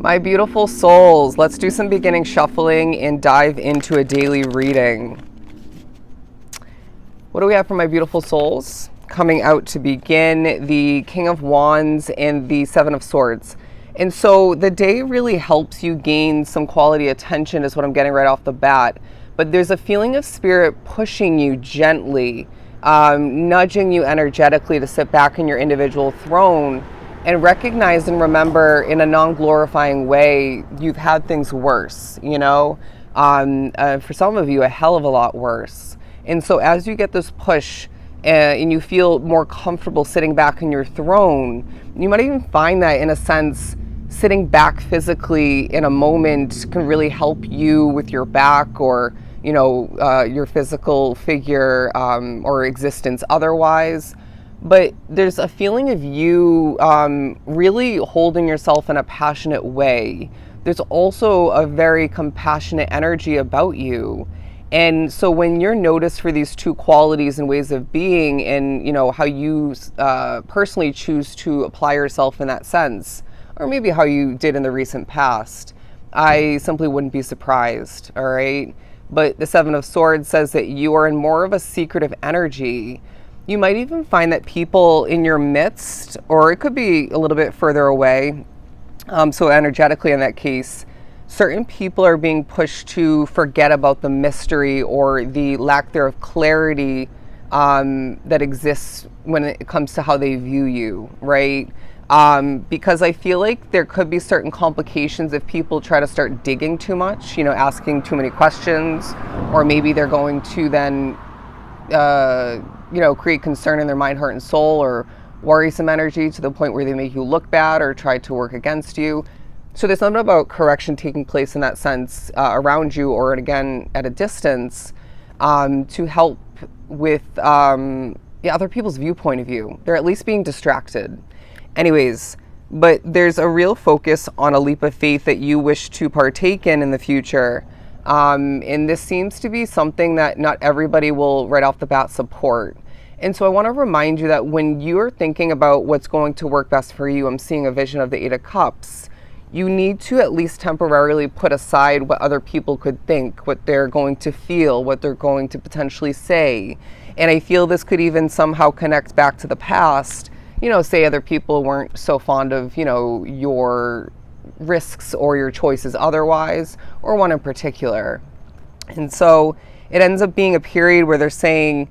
My beautiful souls, let's do some beginning shuffling and dive into a daily reading. What do we have for my beautiful souls? Coming out to begin, the King of Wands and the Seven of Swords. And so the day really helps you gain some quality attention is what I'm getting right off the bat. But there's a feeling of spirit pushing you gently, nudging you energetically to sit back in your individual throne and recognize and remember in a non-glorifying way, you've had things worse, for some of you, a hell of a lot worse. And so as you get this push and you feel more comfortable sitting back in your throne, you might even find that in a sense, sitting back physically in a moment can really help you with your back or, your physical figure or existence otherwise. But there's a feeling of you really holding yourself in a passionate way. There's also a very compassionate energy about you. And so when you're noticed for these two qualities and ways of being and, how you personally choose to apply yourself in that sense, or maybe how you did in the recent past, I simply wouldn't be surprised, all right? But the Seven of Swords says that you are in more of a secretive energy. You might even find that people in your midst, or it could be a little bit further away, so energetically in that case, certain people are being pushed to forget about the mystery or the lack thereof clarity that exists when it comes to how they view you, right? Because I feel like there could be certain complications if people try to start digging too much, asking too many questions, or maybe they're going to then create concern in their mind, heart, and soul, or worrisome energy to the point where they make you look bad or try to work against you. So there's something about correction taking place in that sense around you, or again at a distance, to help with other people's viewpoint of you. They're at least being distracted. Anyways, but there's a real focus on a leap of faith that you wish to partake in the future. And this seems to be something that not everybody will right off the bat support. And so I want to remind you that when you're thinking about what's going to work best for you, I'm seeing a vision of the Eight of Cups. You need to at least temporarily put aside what other people could think, what they're going to feel, what they're going to potentially say. And I feel this could even somehow connect back to the past. Say other people weren't so fond of, your risks or your choices otherwise, or one in particular. And so it ends up being a period where they're saying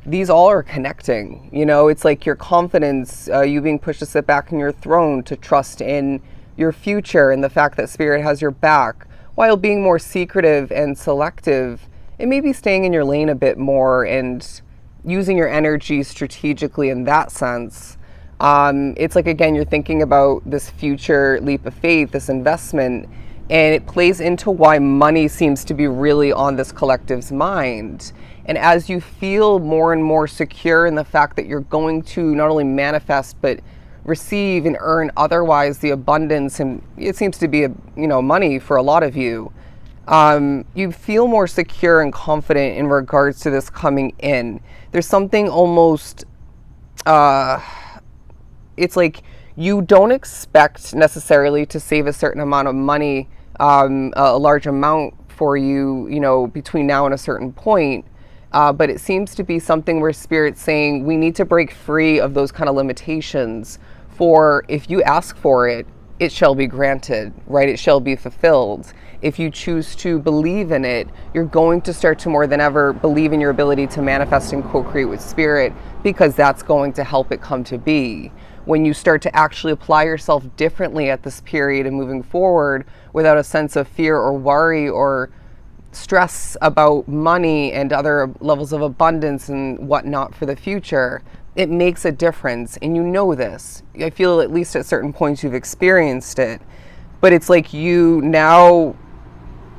these all are connecting. It's like your confidence, you being pushed to sit back in your throne, to trust in your future and the fact that spirit has your back, while being more secretive and selective and maybe staying in your lane a bit more and using your energy strategically in that sense. It's like, again, you're thinking about this future leap of faith, this investment, and it plays into why money seems to be really on this collective's mind. And as you feel more and more secure in the fact that you're going to not only manifest, but receive and earn otherwise the abundance, and it seems to be, money for a lot of you, you feel more secure and confident in regards to this coming in. There's something almost, it's like you don't expect necessarily to save a certain amount of money, a large amount for you, between now and a certain point. But it seems to be something where Spirit's saying we need to break free of those kind of limitations. For if you ask for it, it shall be granted, right? It shall be fulfilled. If you choose to believe in it, you're going to start to more than ever believe in your ability to manifest and co-create with Spirit, because that's going to help it come to be. When you start to actually apply yourself differently at this period and moving forward without a sense of fear or worry or stress about money and other levels of abundance and whatnot for the future, it makes a difference. And this. I feel at least at certain points you've experienced it. But it's like you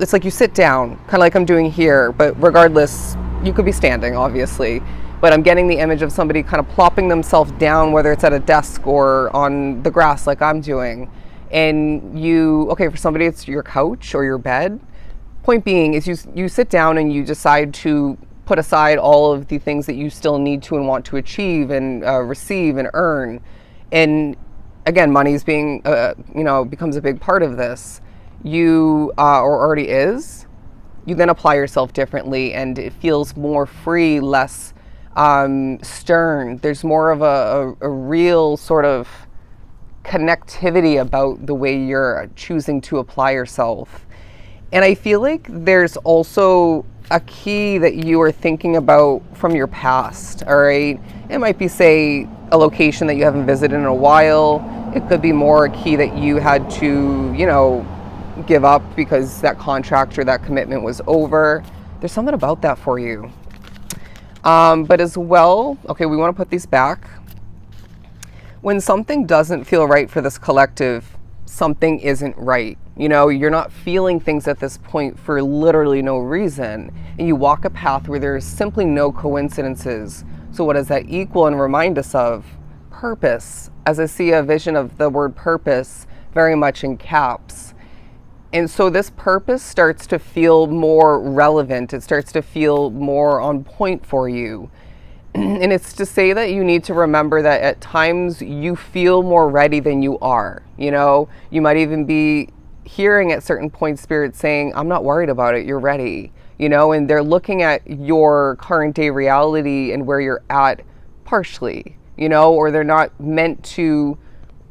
sit down, kind of like I'm doing here, but regardless, you could be standing, obviously. But I'm getting the image of somebody kind of plopping themselves down, whether it's at a desk or on the grass like I'm doing. And for somebody it's your couch or your bed. Point being is you sit down and you decide to put aside all of the things that you still need to and want to achieve and receive and earn. And again, money's being, becomes a big part of this, or already is, you then apply yourself differently and it feels more free, less stern. There's more of a real sort of connectivity about the way you're choosing to apply yourself. And I feel like there's also a key that you are thinking about from your past, all right? It might be, say, a location that you haven't visited in a while. It could be more a key that you had to, give up because that contract or that commitment was over. There's something about that for you. But as well, okay, we want to put these back. When something doesn't feel right for this collective, something isn't right. You're not feeling things at this point for literally no reason. And you walk a path where there's simply no coincidences. So what does that equal and remind us of? Purpose. As I see a vision of the word purpose very much in caps. And so this purpose starts to feel more relevant. It starts to feel more on point for you. And it's to say that you need to remember that at times you feel more ready than you are. You might even be hearing at certain points Spirit saying, I'm not worried about it, you're ready. And they're looking at your current day reality and where you're at partially, or they're not meant to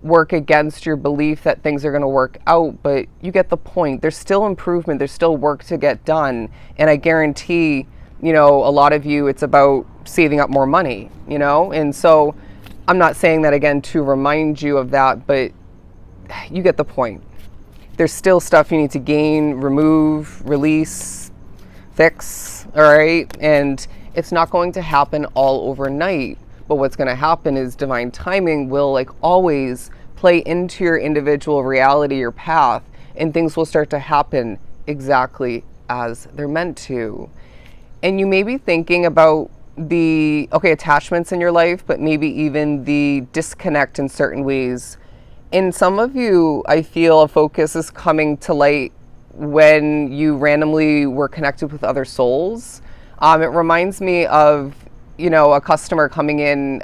work against your belief that things are going to work out, but you get the point. There's still improvement, there's still work to get done. And I guarantee, a lot of you, it's about saving up more money, and so I'm not saying that again to remind you of that, but you get the point. There's still stuff you need to gain, remove, release, fix, all right? And it's not going to happen all overnight, but what's going to happen is divine timing will, like always, play into your individual reality, your path, and things will start to happen exactly as they're meant to. And you may be thinking about the, attachments in your life, but maybe even the disconnect in certain ways. In some of you, I feel a focus is coming to light when you randomly were connected with other souls. It reminds me of, a customer coming in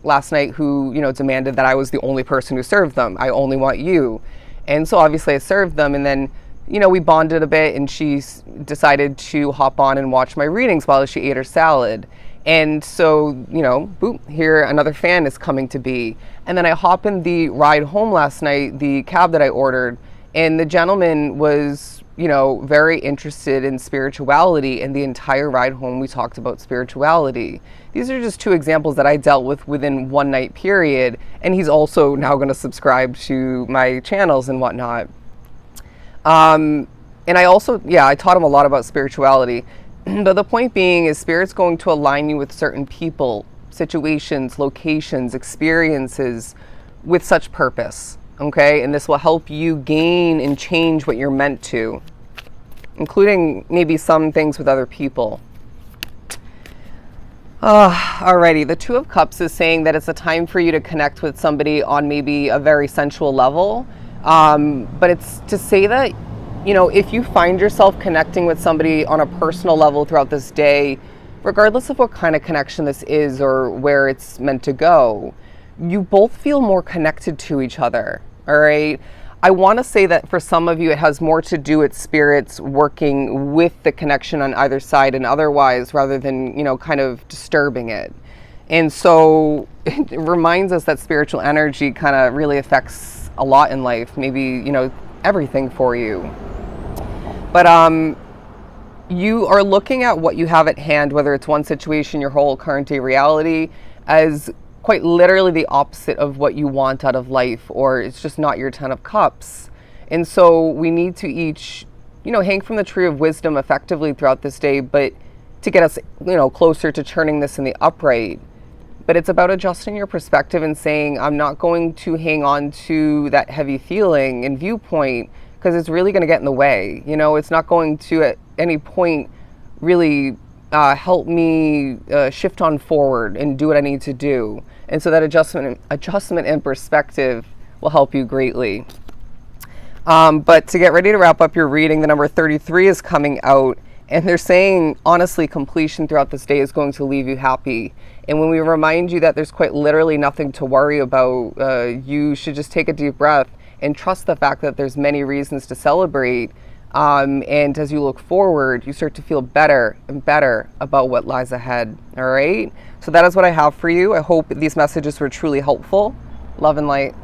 last night who, demanded that I was the only person who served them. I only want you. And so obviously I served them, and then we bonded a bit, and she decided to hop on and watch my readings while she ate her salad. And so, boop, here another fan is coming to be. And then I hop in the ride home last night, the cab that I ordered, and the gentleman was, very interested in spirituality. And the entire ride home, we talked about spirituality. These are just two examples that I dealt with within one night period. And he's also now going to subscribe to my channels and whatnot. And I also, I taught him a lot about spirituality. But the point being is Spirit's going to align you with certain people, situations, locations, experiences with such purpose, okay? And this will help you gain and change what you're meant to, including maybe some things with other people. Alrighty, the Two of Cups is saying that it's a time for you to connect with somebody on maybe a very sensual level. But it's to say that, if you find yourself connecting with somebody on a personal level throughout this day, regardless of what kind of connection this is or where it's meant to go, you both feel more connected to each other, all right? I want to say that for some of you, it has more to do with spirits working with the connection on either side and otherwise, rather than, kind of disturbing it. And so it reminds us that spiritual energy kind of really affects a lot in life, maybe, everything for you. But you are looking at what you have at hand, whether it's one situation, your whole current day reality, as quite literally the opposite of what you want out of life, or it's just not your 10 of cups. And so we need to each, hang from the tree of wisdom effectively throughout this day, but to get us, closer to turning this in the upright. But it's about adjusting your perspective and saying, I'm not going to hang on to that heavy feeling and viewpoint, because it's really going to get in the way. It's not going to at any point really help me shift on forward and do what I need to do. And so that adjustment in perspective will help you greatly. But to get ready to wrap up your reading, the number 33 is coming out, And they're saying, honestly, completion throughout this day is going to leave you happy. And when we remind you that there's quite literally nothing to worry about, you should just take a deep breath and trust the fact that there's many reasons to celebrate. And as you look forward, you start to feel better and better about what lies ahead. All right? So that is what I have for you. I hope these messages were truly helpful. Love and light.